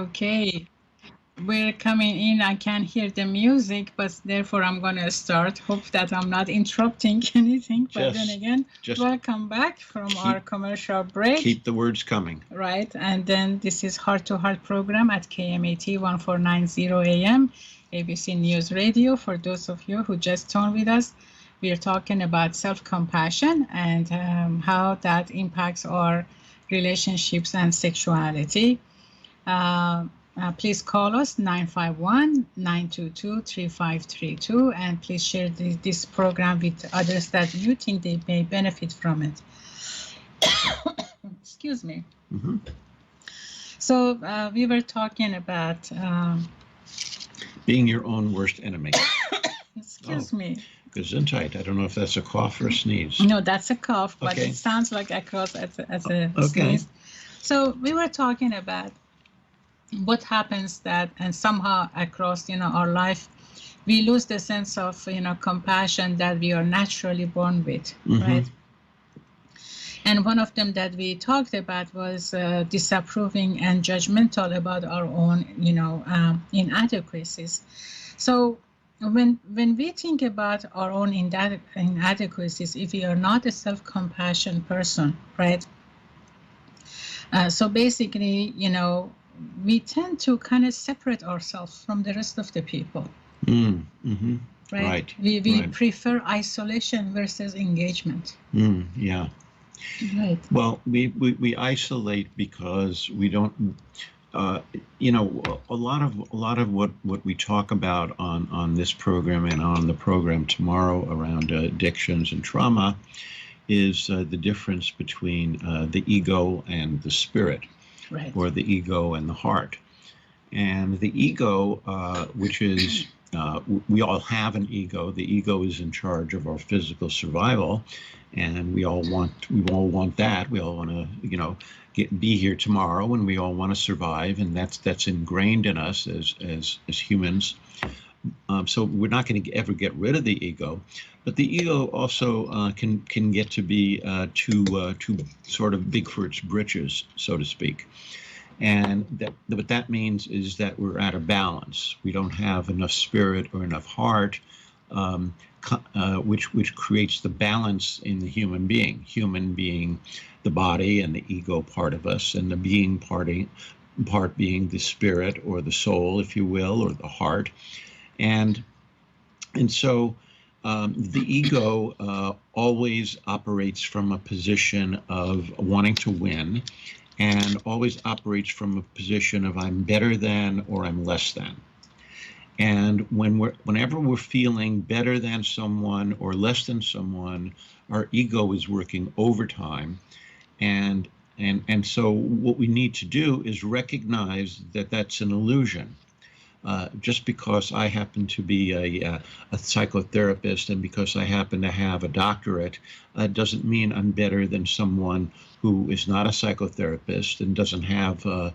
Okay, we're coming in. I can hear the music, but therefore I'm going to start. Hope that I'm not interrupting anything. But then again, welcome back from our commercial break. Keep the words coming. Right, and then this is Heart to Heart program at KMET 1490 AM, ABC News Radio. For those of you who just tuned with us, we are talking about self-compassion and how that impacts our relationships and sexuality. Please call us 951-922-3532 and please share this program with others that you think they may benefit from it. Excuse me. Mm-hmm. So we were talking about being your own worst enemy. Excuse me. Gesundheit. I don't know if that's a cough or a sneeze. No, that's a cough, but it sounds like a cough as a sneeze. So we were talking about what happens that, and somehow across, our life, we lose the sense of, compassion that we are naturally born with, right? And one of them that we talked about was disapproving and judgmental about our own, inadequacies. So when we think about our own inadequacies, if we are not a self-compassion person, right? So basically, we tend to kind of separate ourselves from the rest of the people. Mm-hmm. Right? We prefer isolation versus engagement. Yeah. Right. Well, we isolate because we don't, a lot of what we talk about on this program and on the program tomorrow around addictions and trauma is the difference between the ego and the spirit, right, or the ego and the heart. And the ego, which is, we all have an ego. The ego is in charge of our physical survival, and we all want that. We all want to, be here tomorrow, and we all want to survive, and that's ingrained in us as humans. So we're not going to ever get rid of the ego, but the ego also can get to be too sort of big for its britches, so to speak. And what that means is that we're out of balance. We don't have enough spirit or enough heart, which creates the balance in the human being. Human being the body and the ego part of us, and the being part being the spirit or the soul, if you will, or the heart. And so the ego always operates from a position of wanting to win, and always operates from a position of I'm better than or I'm less than. And whenever we're feeling better than someone or less than someone, our ego is working overtime. And so what we need to do is recognize that that's an illusion. Just because I happen to be a psychotherapist and because I happen to have a doctorate, doesn't mean I'm better than someone who is not a psychotherapist and doesn't have a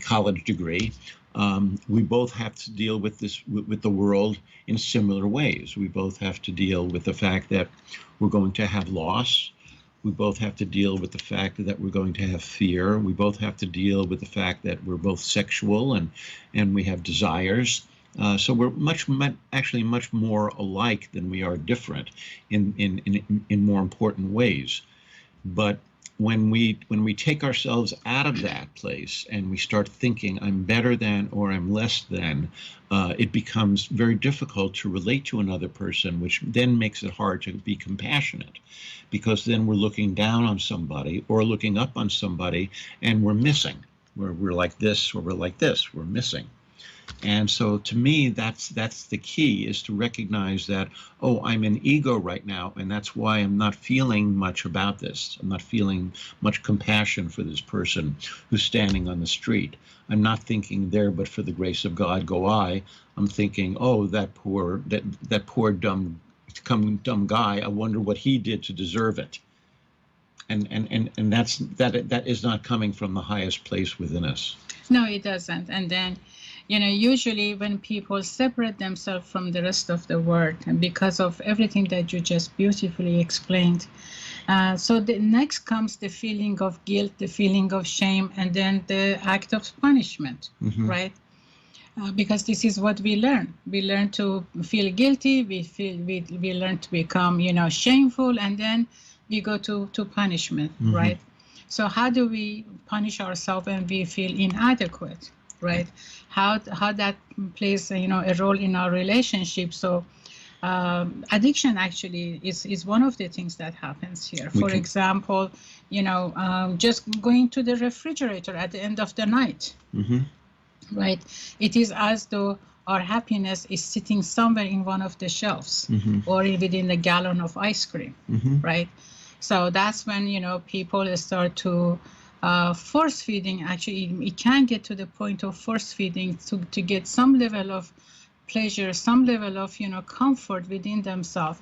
college degree. We both have to deal with the world in similar ways. We both have to deal with the fact that we're going to have loss. We both have to deal with the fact that we're going to have fear. We both have to deal with the fact that we're both sexual and we have desires. So we're actually much more alike than we are different in more important ways. But when we take ourselves out of that place and we start thinking I'm better than or I'm less than, it becomes very difficult to relate to another person, which then makes it hard to be compassionate, because then we're looking down on somebody or looking up on somebody and we're missing. We're like this or we're like this, we're missing. And so to me, that's the key, is to recognize that, oh, I'm in ego right now, and that's why I'm not feeling much about this. I'm not feeling much compassion for this person who's standing on the street. I'm not thinking there, but for the grace of God go I. I'm thinking, oh, that poor dumb guy, I wonder what he did to deserve it. And that is not coming from the highest place within us. No, it doesn't. And then, usually when people separate themselves from the rest of the world, and because of everything that you just beautifully explained, So the next comes the feeling of guilt, the feeling of shame, and then the act of punishment, right? Because this is what we learn. We learn to feel guilty. We learn to become, shameful, and then we go to punishment, right? So how do we punish ourselves when we feel inadequate, right? How that plays, a role in our relationship. So addiction actually is one of the things that happens here. For example, just going to the refrigerator at the end of the night, right? It is as though our happiness is sitting somewhere in one of the shelves or within a gallon of ice cream, right? So that's when, people start to force feeding. Actually, it can get to the point of force feeding to get some level of pleasure, some level of, comfort within themselves.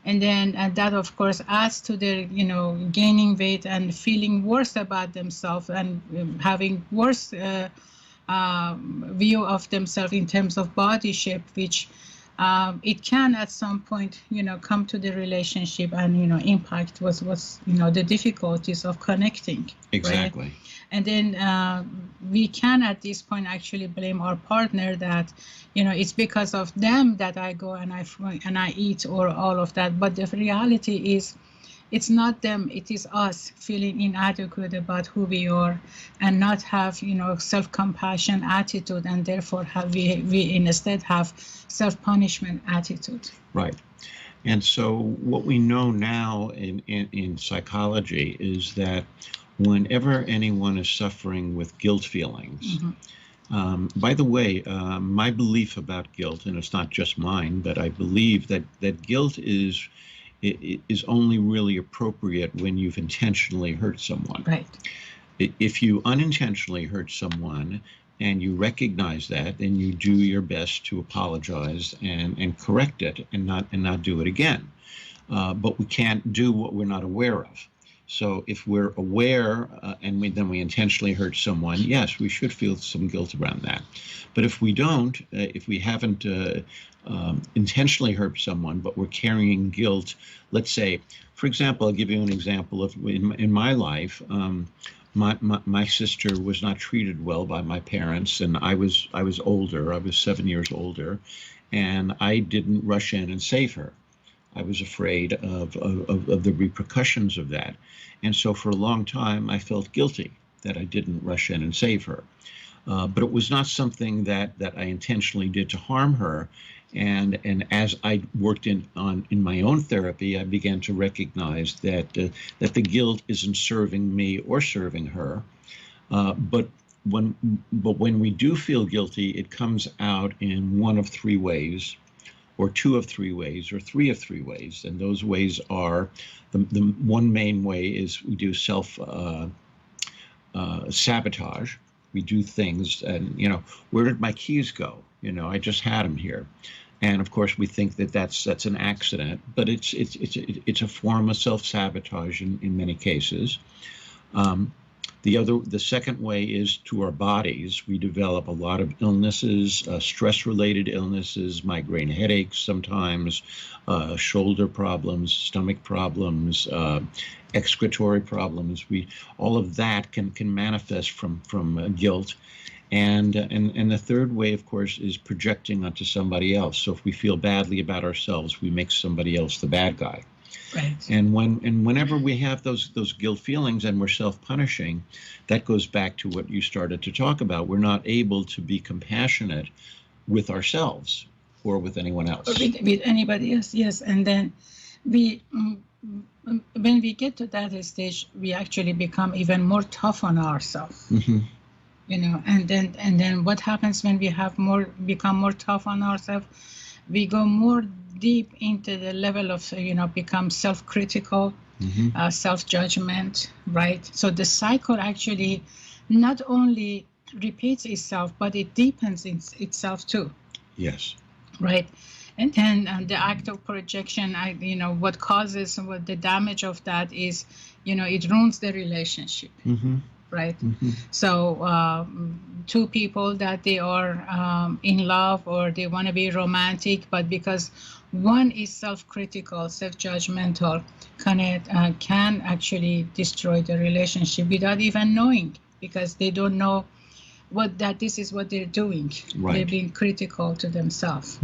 And then that, of course, adds to their, gaining weight and feeling worse about themselves and having worse view of themselves in terms of body shape, which it can at some point, come to the relationship and, impact what's the difficulties of connecting. Exactly. Right? And then we can at this point actually blame our partner that, it's because of them that I go and I eat or all of that. But the reality is, it's not them, it is us feeling inadequate about who we are and not have, self-compassion attitude, and therefore we instead have self-punishment attitude. Right. And so what we know now in psychology is that whenever anyone is suffering with guilt feelings, by the way, my belief about guilt, and it's not just mine, but I believe that guilt is only really appropriate when you've intentionally hurt someone. Right. If you unintentionally hurt someone and you recognize that, then you do your best to apologize and correct it and not do it again. But we can't do what we're not aware of. So if we're aware and then we intentionally hurt someone, yes, we should feel some guilt around that. But if we don't, if we haven't intentionally hurt someone, but we're carrying guilt, let's say, for example, I'll give you an example of in my life. My sister was not treated well by my parents, and I was older. I was 7 years older, and I didn't rush in and save her. I was afraid of the repercussions of that. And so for a long time, I felt guilty that I didn't rush in and save her. But it was not something that I intentionally did to harm her. And as I worked in my own therapy, I began to recognize that the guilt isn't serving me or serving her. But when we do feel guilty, it comes out in one of three ways, or two of three ways, or three of three ways. And those ways are, the one main way is we do self sabotage. We do things and, where did my keys go? I just had them here. And of course, we think that that's an accident, but it's a form of self-sabotage in many cases. The second way is to our bodies. We develop a lot of illnesses, stress-related illnesses, migraine headaches sometimes, shoulder problems, stomach problems, excretory problems. All of that can manifest from guilt. And the third way, of course, is projecting onto somebody else. So if we feel badly about ourselves, we make somebody else the bad guy. Right. And whenever we have those guilt feelings and we're self-punishing, that goes back to what you started to talk about. We're not able to be compassionate with ourselves or with anyone else. Or with anybody else, yes. And then when we get to that stage, we actually become even more tough on ourselves. And then what happens when we become more tough on ourselves? We go more deep into the level of, become self-critical, self-judgment, right? So the cycle actually not only repeats itself, but it deepens itself too. Yes. Right. And then the act of projection, what causes the damage of that is, it ruins the relationship. Right. So two people that they are in love or they want to be romantic, but because One is self-critical, self-judgmental, can actually destroy the relationship without even knowing, because they don't know that this is what they're doing. Right. They're being critical to themselves.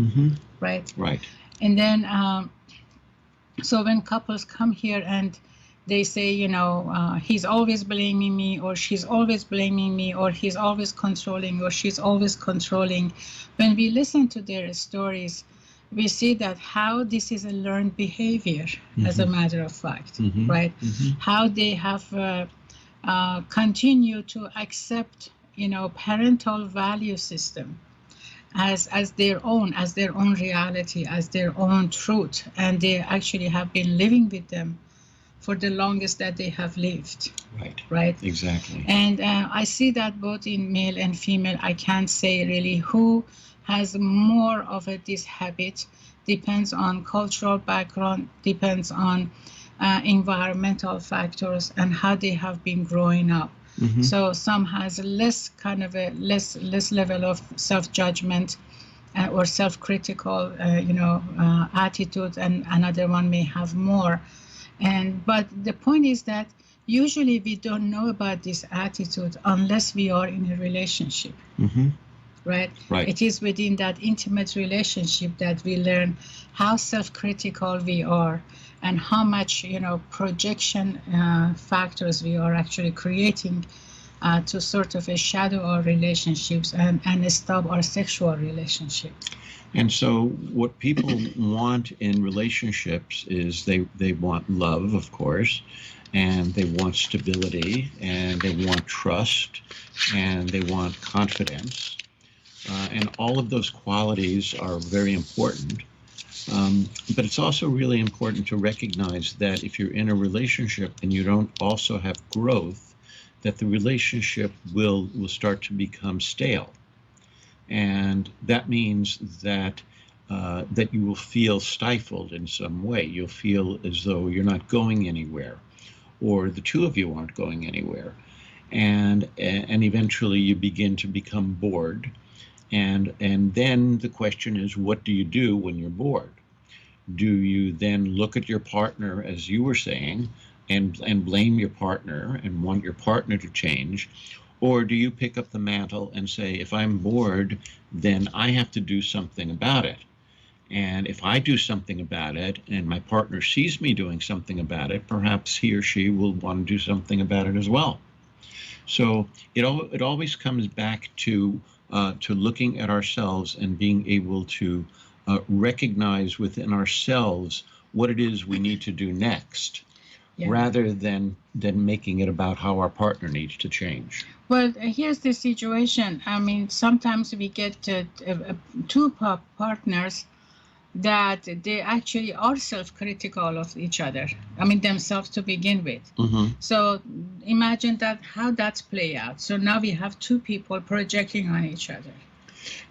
Right. Right. And then so when couples come here and they say, he's always blaming me, or she's always blaming me, or he's always controlling, or she's always controlling, when we listen to their stories, we see that how this is a learned behavior, as a matter of fact, right? How they have continued to accept, parental value system as their own reality, as their own truth, and they actually have been living with them for the longest that they have lived. Right. Exactly. And I see that both in male and female. I can't say really who has more of this habit. Depends on cultural background, depends on environmental factors, and how they have been growing up. So some has less less level of self-judgment or self-critical attitude, and another one may have more. But the point is that usually we don't know about this attitude unless we are in a relationship. Right? It is within that intimate relationship that we learn how self-critical we are, and how much projection factors we are actually creating to sort of shadow our relationships and stop our sexual relationship. And so what people want in relationships is they want love, of course, and they want stability, and they want trust, and they want confidence. And all of those qualities are very important. But it's also really important to recognize that if you're in a relationship and you don't also have growth, that the relationship will start to become stale. And that means that that you will feel stifled in some way. You'll feel as though you're not going anywhere, or the two of you aren't going anywhere. And eventually you begin to become bored. And then the question is, what do you do when you're bored? Do you then look at your partner, as you were saying, and blame your partner and want your partner to change? Or do you pick up the mantle and say, if I'm bored, then I have to do something about it. And if I do something about it and my partner sees me doing something about it, perhaps he or she will want to do something about it as well. So it always comes back to looking at ourselves and being able to recognize within ourselves what it is we need to do next, rather than making it about how our partner needs to change. Well, here's the situation. I mean, sometimes we get two partners that they actually are self-critical of each other. I mean, themselves to begin with. So imagine that, how that's play out. So now we have two people projecting on each other.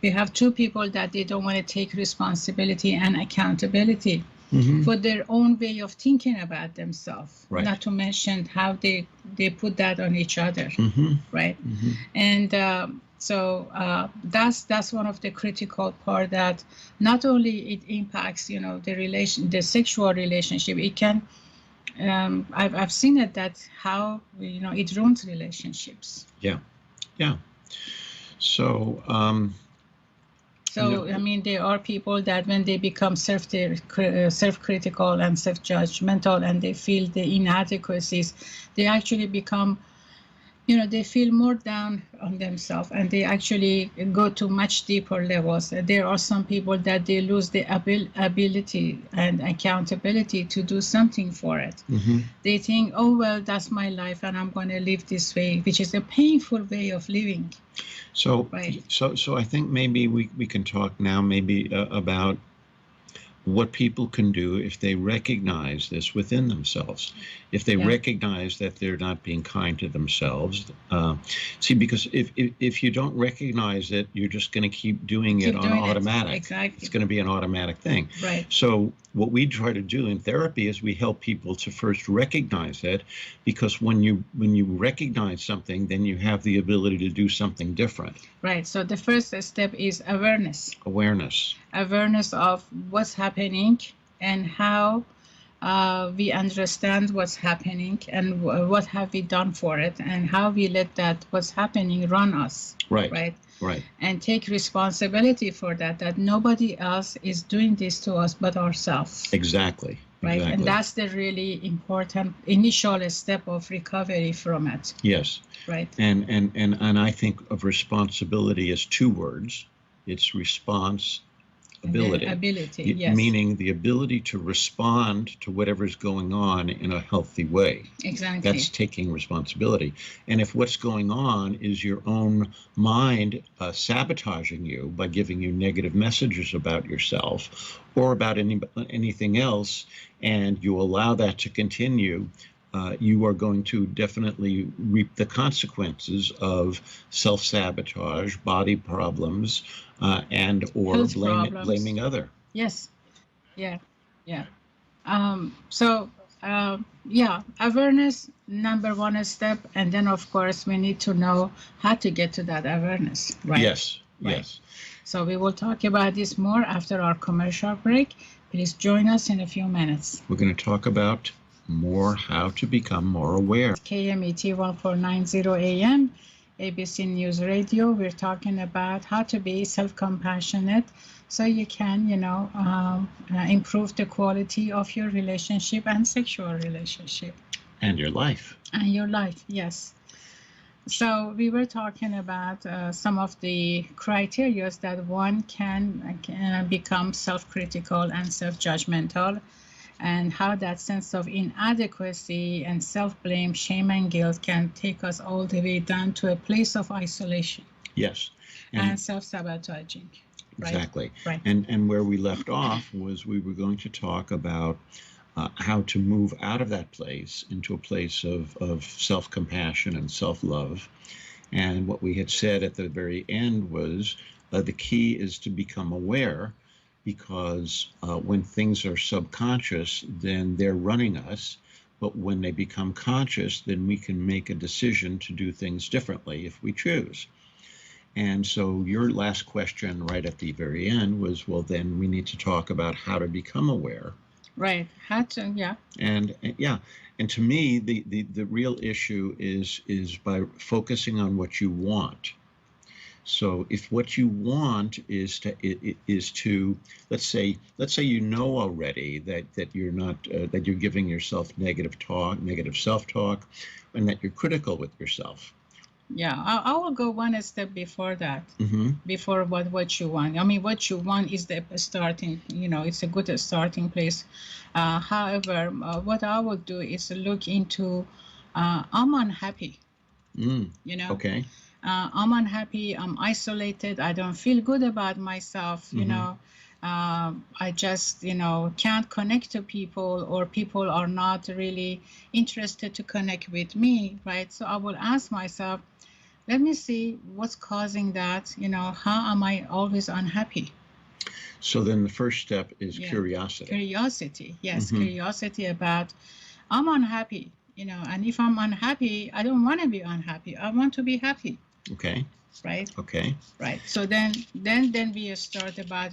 We have two people that they don't want to take responsibility and accountability for their own way of thinking about themselves. Not to mention how they put that on each other, right? And so that's one of the critical part, that not only it impacts the sexual relationship. It can I've seen it, that how it ruins relationships. So I mean, there are people that when they become self-critical and self-judgmental, and they feel the inadequacies, they actually become, they feel more down on themselves, and they actually go to much deeper levels. There are some people that they lose the ability and accountability to do something for it. They think, oh, well, that's my life and I'm going to live this way, which is a painful way of living. So I think maybe we can talk now maybe about what people can do if they recognize this within themselves, if they recognize that they're not being kind to themselves. See, because if you don't recognize it, you're just going to keep doing it on automatic. Exactly. It's going to be an automatic thing. Right. So what we try to do in therapy is we help people to first recognize it, because when you recognize something, then you have the ability to do something different. Right. So the first step is awareness. awareness of what's happening and how we understand what's happening and what have we done for it and how we let that what's happening run us. Right. And take responsibility for that nobody else is doing this to us but ourselves. Exactly. Right. And that's the really important initial step of recovery from it. Yes. Right. And I think of responsibility as two words. It's responsibility. Yes. Meaning the ability to respond to whatever's going on in a healthy way. Exactly. That's taking responsibility. And if what's going on is your own mind sabotaging you by giving you negative messages about yourself or about anything else, and you allow that to continue, you are going to definitely reap the consequences of self-sabotage, body problems, and or blaming other. Yes. Yeah. Awareness, number one step, and then of course we need to know how to get to that awareness. Right. Yes. So we will talk about this more after our commercial break. Please join us in a few minutes. We're going to talk about more how to become more aware. KMET 1490 AM, ABC News Radio. We're talking about how to be self-compassionate so you can, improve the quality of your relationship and sexual relationship. And your life. And your life, yes. So we were talking about some of the criteria that one can become self-critical and self-judgmental, and how that sense of inadequacy and self-blame, shame, and guilt can take us all the way down to a place of isolation. Yes. And self-sabotaging. Exactly. Right. And where we left off was we were going to talk about how to move out of that place into a place of self-compassion and self-love. And what we had said at the very end was the key is to become aware, because when things are subconscious, then they're running us. But when they become conscious, then we can make a decision to do things differently if we choose. And so your last question right at the very end was, well, then we need to talk about how to become aware. Right. How to, yeah. And to me, the real issue is by focusing on what you want. So if what you want is to let's say you know already that you're not that you're giving yourself negative self-talk, and that you're critical with yourself. Yeah, I will go one step before that. Mm-hmm. Before what you want. I mean, what you want is the starting. It's a good starting place. However, what I will do is look into I'm unhappy. Okay. I'm unhappy, I'm isolated, I don't feel good about myself, I just, can't connect to people, or people are not really interested to connect with me, right? So I will ask myself, let me see what's causing that, how am I always unhappy? So then the first step is curiosity. Curiosity, yes, curiosity about, I'm unhappy, and if I'm unhappy, I don't want to be unhappy, I want to be happy. Okay. Right. Okay. Right. So then we start about,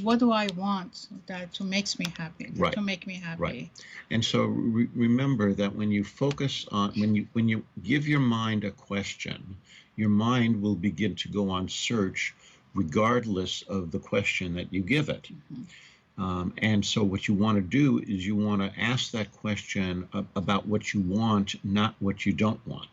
what do I want that to makes me happy? Right. To make me happy. Right. And so remember that when you focus on when you give your mind a question, your mind will begin to go on search, regardless of the question that you give it. Mm-hmm. And so what you want to do is you want to ask that question about what you want, not what you don't want.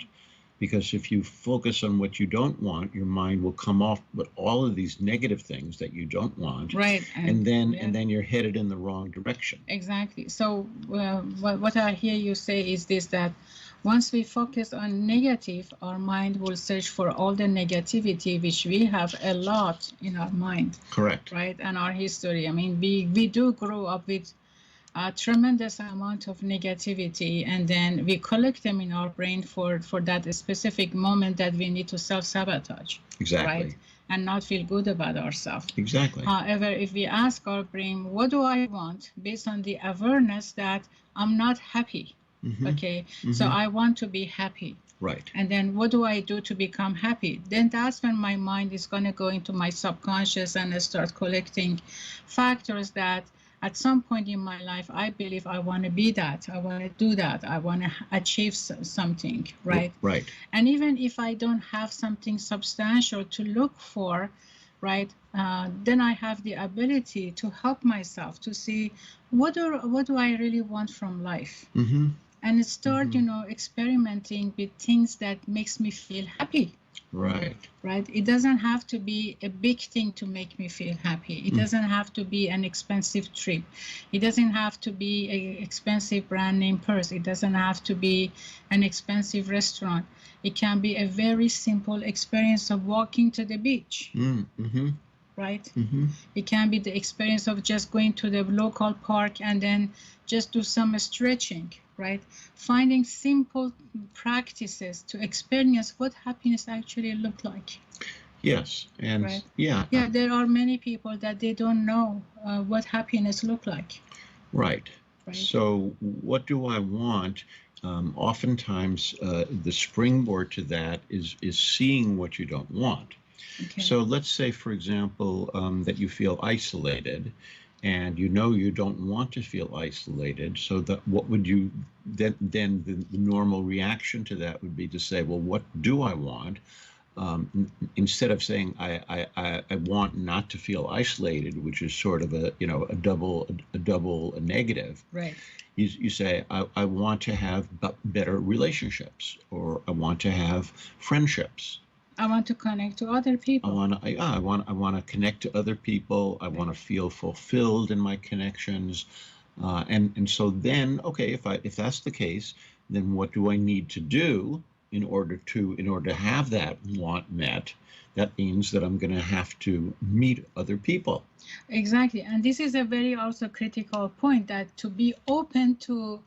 Because if you focus on what you don't want, your mind will come off with all of these negative things that you don't want. Right. And then you're headed in the wrong direction. Exactly. So what I hear you say is this, that once we focus on negative, our mind will search for all the negativity, which we have a lot in our mind. Correct. Right. And our history. I mean, we do grow up with a tremendous amount of negativity, and then we collect them in our brain for that specific moment that we need to self-sabotage. Exactly. Right? And not feel good about ourselves. Exactly. However, if we ask our brain, what do I want, based on the awareness that I'm not happy, okay, so I want to be happy. Right. And then what do I do to become happy? Then that's when my mind is going to go into my subconscious and start collecting factors that at some point in my life, I believe I want to be that. I want to do that. I want to achieve something, right? Right. And even if I don't have something substantial to look for, right, then I have the ability to help myself to see what do I really want from life. Mm-hmm. And start, experimenting with things that makes me feel happy. Right. Right. It doesn't have to be a big thing to make me feel happy. It doesn't have to be an expensive trip. It doesn't have to be an expensive brand name purse. It doesn't have to be an expensive restaurant. It can be a very simple experience of walking to the beach. Mm-hmm. Right? Mm-hmm. It can be the experience of just going to the local park and then just do some stretching, right? Finding simple practices to experience what happiness actually look like. Yes, and right? yeah, There are many people that they don't know what happiness look like. Right. So what do I want? Oftentimes, the springboard to that is seeing what you don't want. Okay. So let's say, for example, that you feel isolated, and you know you don't want to feel isolated. So that what would you then the normal reaction to that would be to say, well, what do I want? Instead of saying I want not to feel isolated, which is sort of a double negative. Right. You say I want to have better relationships, or I want to have friendships. I want to connect to other people. I want to connect to other people. I want to feel fulfilled in my connections, and so then, okay, if that's the case, then what do I need to do in order to have that want met? That means that I'm going to have to meet other people. Exactly, and this is a very also critical point, that to be open to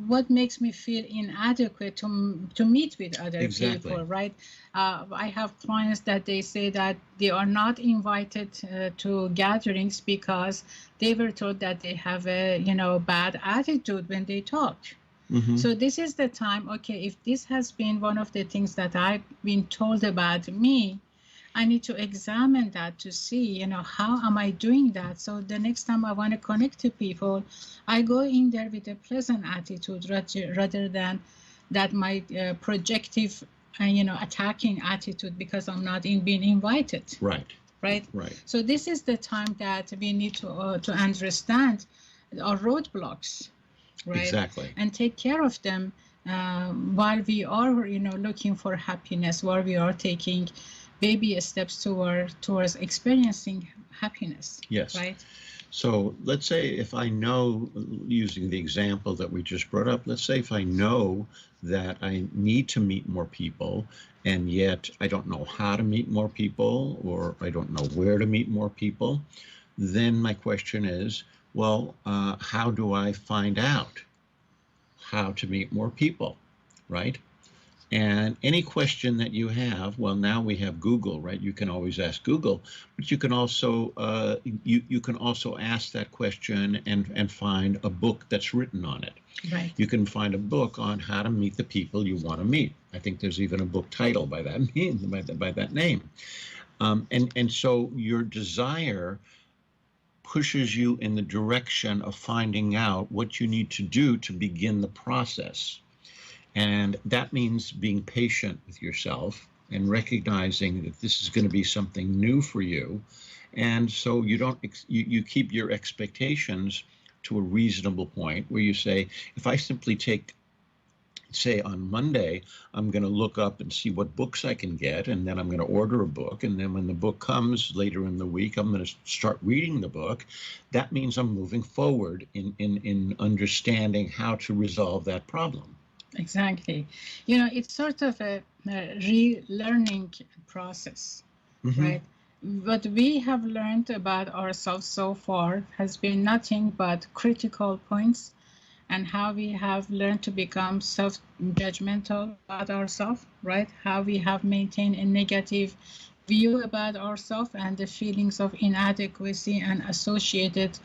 what makes me feel inadequate to meet with other people, right? I have clients that they say that they are not invited to gatherings because they were told that they have a bad attitude when they talk. Mm-hmm. So this is the time, okay, if this has been one of the things that I've been told about me, I need to examine that to see, how am I doing that? So the next time I want to connect to people, I go in there with a pleasant attitude rather than that my projective, attacking attitude because I'm not being invited. Right. Right. Right. So this is the time that we need to understand our roadblocks. Right. Exactly. And take care of them while we are, looking for happiness, while we are taking baby steps towards experiencing happiness. Yes. Right. So let's say if I know, using the example that we just brought up, let's say if I know that I need to meet more people, and yet I don't know how to meet more people, or I don't know where to meet more people, then my question is, well, how do I find out how to meet more people, right? And any question that you have, well, now we have Google, right? You can always ask Google, but you can also you can also ask that question and find a book that's written on it. Right. You can find a book on how to meet the people you want to meet. I think there's even a book title by that name. And so your desire pushes you in the direction of finding out what you need to do to begin the process. And that means being patient with yourself and recognizing that this is going to be something new for you. And so you keep your expectations to a reasonable point where you say, if I simply say on Monday, I'm going to look up and see what books I can get, and then I'm going to order a book. And then when the book comes later in the week, I'm going to start reading the book. That means I'm moving forward in understanding how to resolve that problem. Exactly. It's sort of a relearning process, mm-hmm. right? What we have learned about ourselves so far has been nothing but critical points, and how we have learned to become self-judgmental about ourselves, right? How we have maintained a negative view about ourselves and the feelings of inadequacy and associated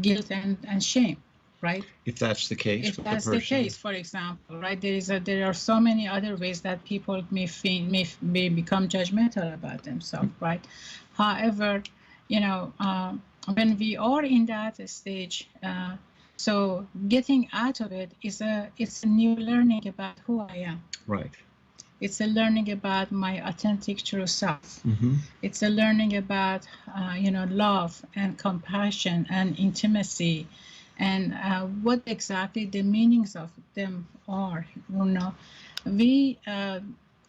guilt and shame. right? If that's the case, if that's the case, for example, right, there are so many other ways that people may become judgmental about themselves, right? However, when we are in that stage, so getting out of it it's a new learning about who I am. Right. It's a learning about my authentic true self. Mm-hmm. It's a learning about love and compassion and intimacy, and what exactly the meanings of them are. We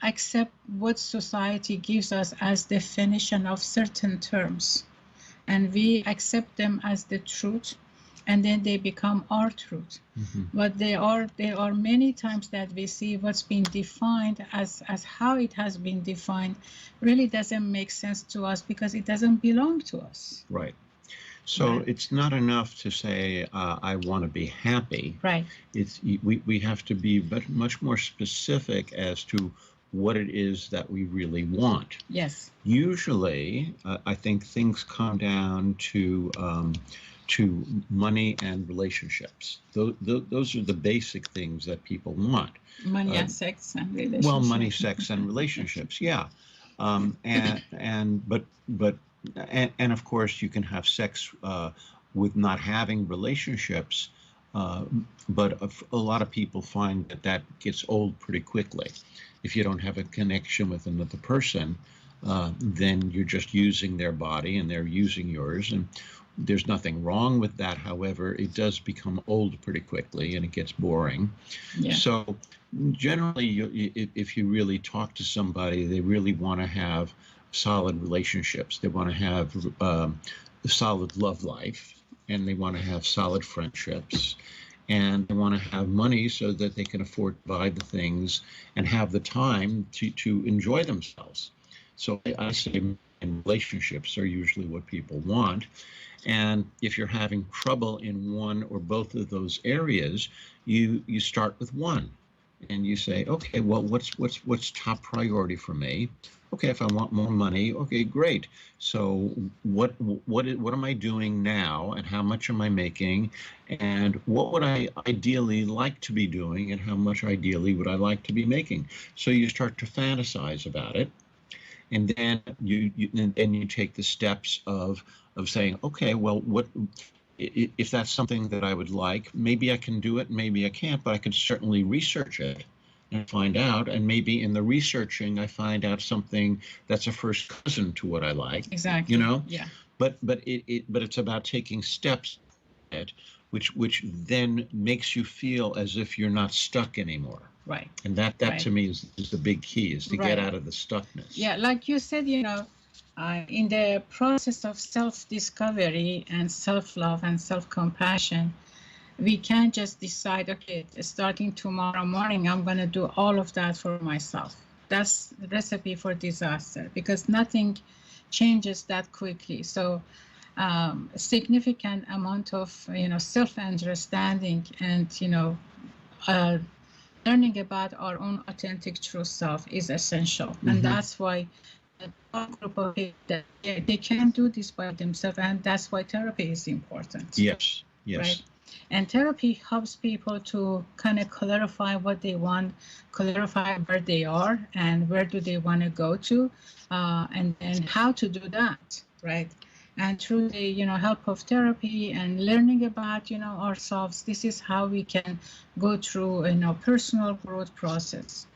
accept what society gives us as definition of certain terms, and we accept them as the truth, and then they become our truth. Mm-hmm. But there are many times that we see what's been defined as how it has been defined really doesn't make sense to us because it doesn't belong to us. Right. So right. It's not enough to say, I want to be happy. Right. We have to be much more specific as to what it is that we really want. Yes. Usually, I think things come down to money and relationships. Those are the basic things that people want. Money and sex and relationships. Well, money, sex, and relationships. Yeah. And of course, you can have sex with not having relationships, but a lot of people find that gets old pretty quickly. If you don't have a connection with another person, then you're just using their body and they're using yours. And there's nothing wrong with that. However, it does become old pretty quickly and it gets boring. Yeah. So generally, if you really talk to somebody, they really want to have solid relationships. They want to have a solid love life, and they want to have solid friendships, and they want to have money so that they can afford to buy the things and have the time to enjoy themselves. So I say relationships are usually what people want. And if you're having trouble in one or both of those areas, you start with one, and you say, okay, well, what's top priority for me? Okay, if I want more money, okay, great. So what am I doing now, and how much am I making, and what would I ideally like to be doing, and how much ideally would I like to be making? So you start to fantasize about it, and then you take the steps of saying, okay, well, what if that's something that I would like? Maybe I can do it, maybe I can't, but I can certainly research it and find out, and maybe in the researching I find out something that's a first cousin to what I like. Exactly. Yeah. But it's about taking steps in it, which then makes you feel as if you're not stuck anymore. Right. And that right. to me is the big key, is to right. get out of the stuckness. Yeah, like you said, in the process of self-discovery and self-love and self-compassion, we can't just decide, okay, starting tomorrow morning, I'm going to do all of that for myself. That's the recipe for disaster, because nothing changes that quickly. So a significant amount of, self-understanding and, learning about our own authentic true self is essential. Mm-hmm. And that's why a group of people, they can't do this by themselves, and that's why therapy is important. Yes. Right? And therapy helps people to kind of clarify what they want, clarify where they are and where do they want to go to, and how to do that, right? And through the help of therapy and learning about ourselves, this is how we can go through personal growth process.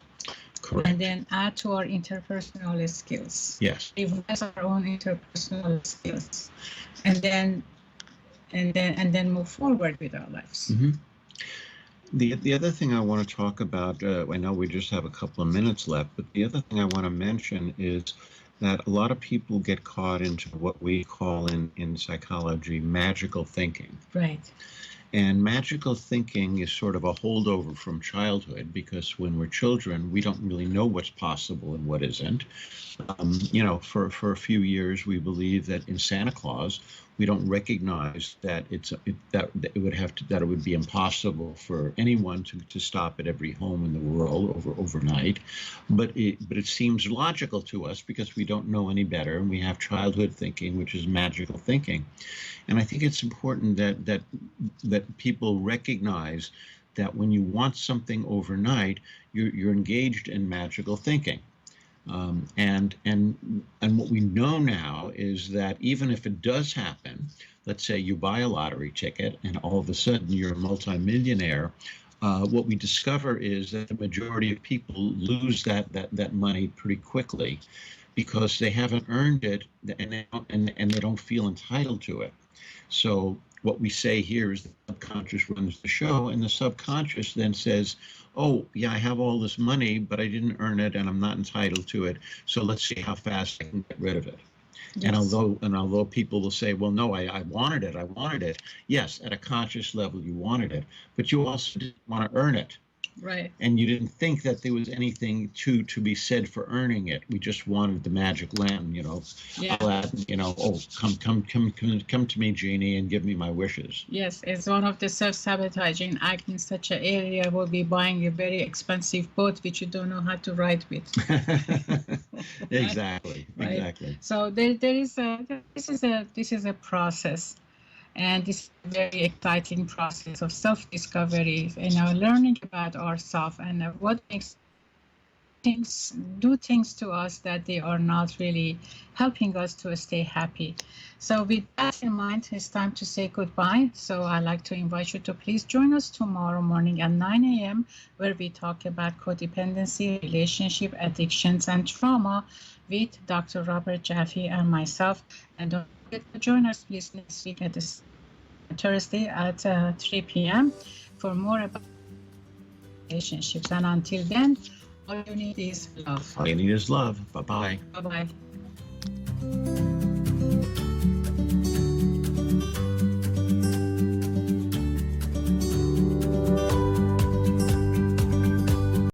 Correct. And then add to our interpersonal skills. Yes. Revise our own interpersonal skills, and then move forward with our lives. Mm-hmm. The other thing I want to talk about, I know we just have a couple of minutes left, but the other thing I want to mention is that a lot of people get caught into what we call in psychology magical thinking. Right. And magical thinking is sort of a holdover from childhood, because when we're children, we don't really know what's possible and what isn't. For a few years, we believe that in Santa Claus, we don't recognize that it would be impossible for anyone to stop at every home in the world overnight. But it seems logical to us because we don't know any better, and we have childhood thinking, which is magical thinking. And I think it's important that that people recognize that when you want something overnight, you're engaged in magical thinking. And what we know now is that even if it does happen, let's say you buy a lottery ticket and all of a sudden you're a multimillionaire, what we discover is that the majority of people lose that money pretty quickly because they haven't earned it and they don't feel entitled to it. So what we say here is the subconscious runs the show, and the subconscious then says, oh, yeah, I have all this money, but I didn't earn it and I'm not entitled to it. So let's see how fast I can get rid of it. Yes. And although people will say, well, no, I wanted it. Yes, at a conscious level, you wanted it, but you also didn't want to earn it. Right. And you didn't think that there was anything to be said for earning it. We just wanted the magic lamp, Yeah. Oh, come to me, genie, and give me my wishes. Yes, it's one of the self-sabotaging act in such an area. Will be buying a very expensive boat which you don't know how to ride with. Exactly. Right? Exactly. So this is a process. And this is a very exciting process of self-discovery, learning about ourselves and what makes things to us that they are not really helping us to stay happy. So with that in mind, it's time to say goodbye. So I'd like to invite you to please join us tomorrow morning at 9 a.m. where we talk about codependency, relationship, addictions, and trauma with Dr. Robert Jaffe and myself. And don't forget to join us, please, next week at this Thursday at 3 p.m. for more about relationships. And until then, all you need is love. All you need is love. Bye-bye. Bye-bye.